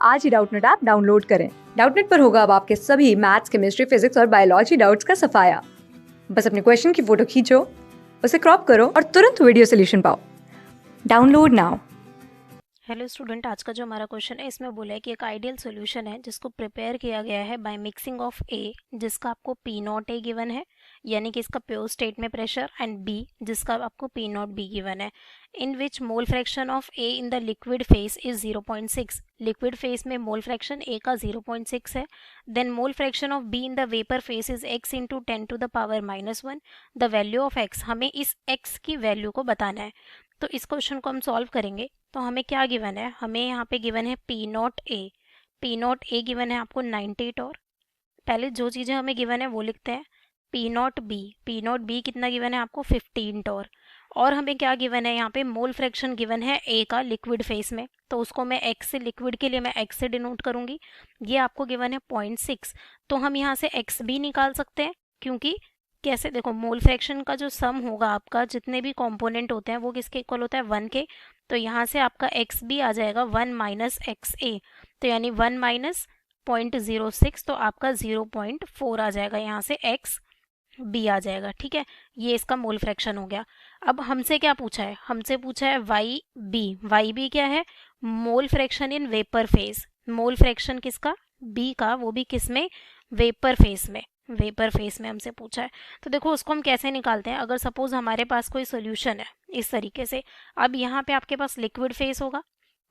आज ही Doubtnut app download करें। Doubtnut पर होगा अब आपके सभी मैथ्स, केमिस्ट्री, फिजिक्स और बायोलॉजी डाउट्स का सफाया। बस अपने क्वेश्चन की फोटो खींचो, उसे क्रॉप करो और तुरंत वीडियो सोल्यूशन पाओ। Download now. हेलो स्टूडेंट, आज का जो हमारा क्वेश्चन है इसमें बोला है कि एक आइडियल सॉल्यूशन है जिसको प्रिपेयर किया गया है बाय मिक्सिंग ऑफ ए, जिसका आपको पी नॉट ए गिवन है, यानी कि इसका प्योर स्टेट में प्रेशर, एंड बी जिसका आपको पी नॉट बी गिवन है, in which mole fraction of A in the liquid phase is 0.6। Liquid phase में मोल फ्रैक्शन ए का 0.6 है। Then mole fraction of B in the vapour phase is x into 10⁻⁻1। The value of x, हमें इस x की value को बताना है। तो इस क्वेश्चन को हम सॉल्व करेंगे। तो हमें क्या गिवन है, हमें यहाँ पे गिवन है P not a. P not a given है आपको 90 टॉर। पहले जो चीज़ें हमें गिवन है वो लिखते हैं। P naught B, P naught B कितना गिवन है आपको 15 टॉर। और हमें क्या गिवन है यहाँ पे, मोल फ्रैक्शन गिवन है ए का लिक्विड फेस में, तो उसको मैं एक्स से, लिक्विड के लिए मैं एक्स से डिनोट करूंगी। ये आपको गिवन है 0.6। तो हम यहाँ से एक्स भी निकाल सकते हैं, क्योंकि कैसे, देखो मोल फ्रैक्शन का जो सम होगा आपका, जितने भी कंपोनेंट होते हैं वो किसके इक्वल होता है, 1 के। तो यहाँ से आपका x भी आ जाएगा 1 माइनस एक्स ए, तो यानी 1 माइनस 0.06, तो आपका 0.4 आ जाएगा, यहाँ से x बी आ जाएगा। ठीक है, ये इसका मोल फ्रैक्शन हो गया। अब हमसे क्या पूछा है, हमसे पूछा है वाई बी। वाई बी क्या है, mole fraction in vapour phase. Mole fraction किसका, बी का, वो भी किस में, वेपर फेस में। वेपर फेस में हमसे पूछा है। तो देखो उसको हम कैसे निकालते हैं। अगर सपोज हमारे पास कोई सोल्यूशन है इस तरीके से, अब यहाँ पे आपके पास लिक्विड फेस होगा,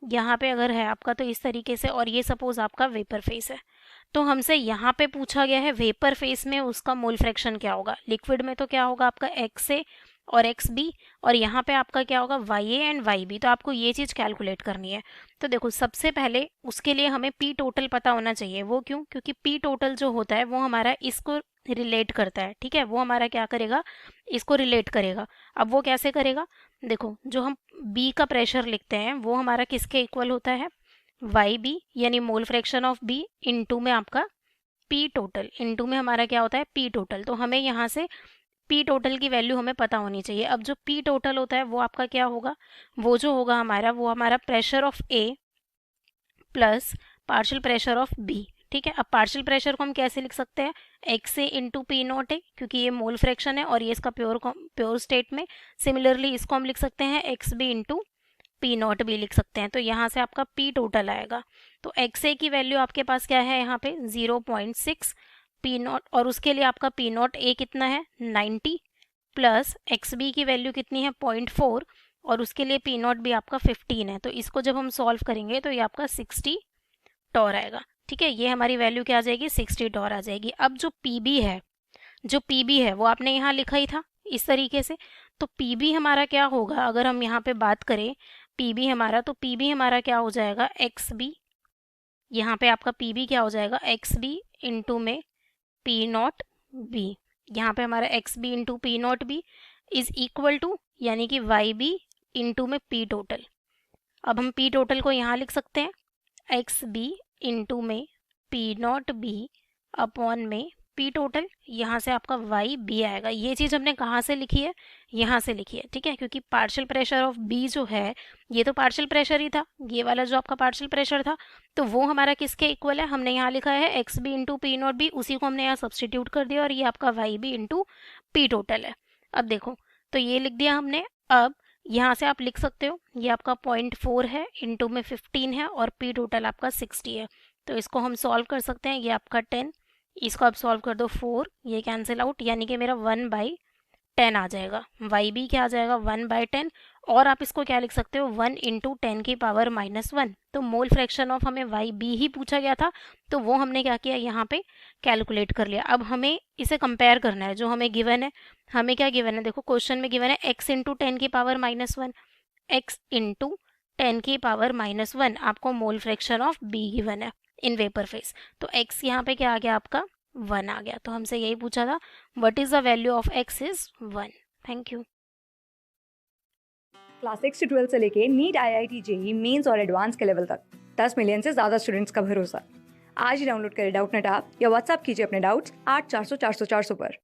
यहाँ पे अगर है आपका तो इस तरीके से, और ये सपोज आपका वेपर फेस है। तो हमसे यहाँ पे पूछा गया है वेपर फेस में उसका मोल फ्रैक्शन क्या होगा। लिक्विड में तो क्या होगा आपका एक्स ए और एक्स बी, और यहाँ पे आपका क्या होगा Y A and Y B. तो आपको ये चीज़ कैलकुलेट करनी है। तो देखो सबसे पहले उसके लिए हमें पी टोटल पता होना चाहिए। वो क्यों, क्योंकि पी टोटल जो होता है वो हमारा इसको रिलेट करता है। ठीक है, वो हमारा क्या करेगा, इसको रिलेट करेगा। अब वो कैसे करेगा, देखो जो हम बी का प्रेशर लिखते हैं वो हमारा किसके इक्वल होता है, वाई बी, यानी mole fraction of B into में आपका पी टोटल, इनटू में हमारा क्या होता है पी टोटल। तो हमें यहाँ से पी टोटल की वैल्यू हमें पता होनी चाहिए। अब जो पी टोटल होता है वो आपका क्या होगा, वो जो होगा हमारा, वो हमारा pressure of A plus partial pressure of B. ठीक है, अब पार्शियल प्रेशर को हम कैसे लिख सकते हैं, x A into P not a, क्योंकि ये मोल फ्रैक्शन है और ये इसका प्योर स्टेट में। सिमिलरली इसको हम लिख सकते हैं X B into P naught भी लिख सकते हैं। तो यहाँ से आपका पी टोटल आएगा। तो एक्स ए की वैल्यू आपके पास क्या है यहाँ पे 0.6, पी नॉट, और उसके लिए आपका पी नॉट ए कितना है 90, प्लस एक्स बी की वैल्यू कितनी है 0.4, और उसके लिए पी नॉट भी आपका 15 है। तो इसको जब हम सॉल्व करेंगे तो ये आपका 60 टॉर आएगा। ठीक है, ये हमारी वैल्यू क्या आ जाएगी, 60 टॉर आ जाएगी। अब जो पीबी है, जो पीबी है वो आपने यहाँ लिखा ही था इस तरीके से। तो पीबी हमारा क्या होगा, अगर हम यहाँ पे बात करें पीबी हमारा, तो पीबी हमारा क्या हो जाएगा एक्स बी। यहाँ पे आपका पीबी क्या हो जाएगा एक्स बी इंटू में पी नॉट बी। यहाँ पे हमारा X B into P naught B is equal to, यानी कि वाई बी इंटू में पी टोटल। अब हम पी टोटल को यहाँ लिख सकते हैं एक्स बी इंटू में पी नॉट बी अपॉन में पी टोटल, यहाँ से आपका वाई बी आएगा। ये चीज़ हमने कहाँ से लिखी है, यहाँ से लिखी है। ठीक है, क्योंकि पार्शियल प्रेशर ऑफ बी जो है, ये तो पार्शियल प्रेशर ही था, ये वाला जो आपका पार्शियल प्रेशर था, तो वो हमारा किसके इक्वल है, हमने यहाँ लिखा है X B into P naught B, उसी को हमने यहाँ सब्सटीट्यूट कर दिया, और ये आपका Y B into P total है। अब देखो, तो ये लिख दिया हमने। अब यहाँ से आप लिख सकते हो, ये आपका 0.4 है, इंटू में 15 है, और पी टोटल आपका 60 है। तो इसको हम सॉल्व कर सकते हैं, ये आपका 10, इसको आप सॉल्व कर दो 4, ये कैंसिल आउट, यानी कि मेरा 1/10 आ जाएगा। वाई बी क्या आ जाएगा 1/10, और आप इसको क्या लिख सकते हो 1 इंटू 10 की पावर -1। तो मोल फ्रैक्शन ऑफ हमें वाई बी ही पूछा गया था, तो वो हमने क्या किया यहाँ पे कैलकुलेट कर लिया। अब हमें इसे कंपेयर करना है, जो हमें गिवन है, हमें क्या गिवन है, देखो क्वेश्चन में गिवन है x इंटू 10 की पावर -1, x इंटू 10 की पावर -1 आपको मोल फ्रैक्शन ऑफ बी गिवन है इन वेपर फेस। तो x यहाँ पे क्या आ गया आपका 1 आ गया। तो हमसे यही पूछा था, what is the value of x is 1। Thank you. Class 6 से 12 से लेके नीट, IIT, जेईई मेंस और एडवांस के लेवल तक 10 मिलियन से ज्यादा स्टूडेंट्स का भरोसा। आज ही डाउनलोड करें डाउटनेट ऐप या व्हाट्सएप कीजिए अपने डाउट्स 8400 400 400 पर।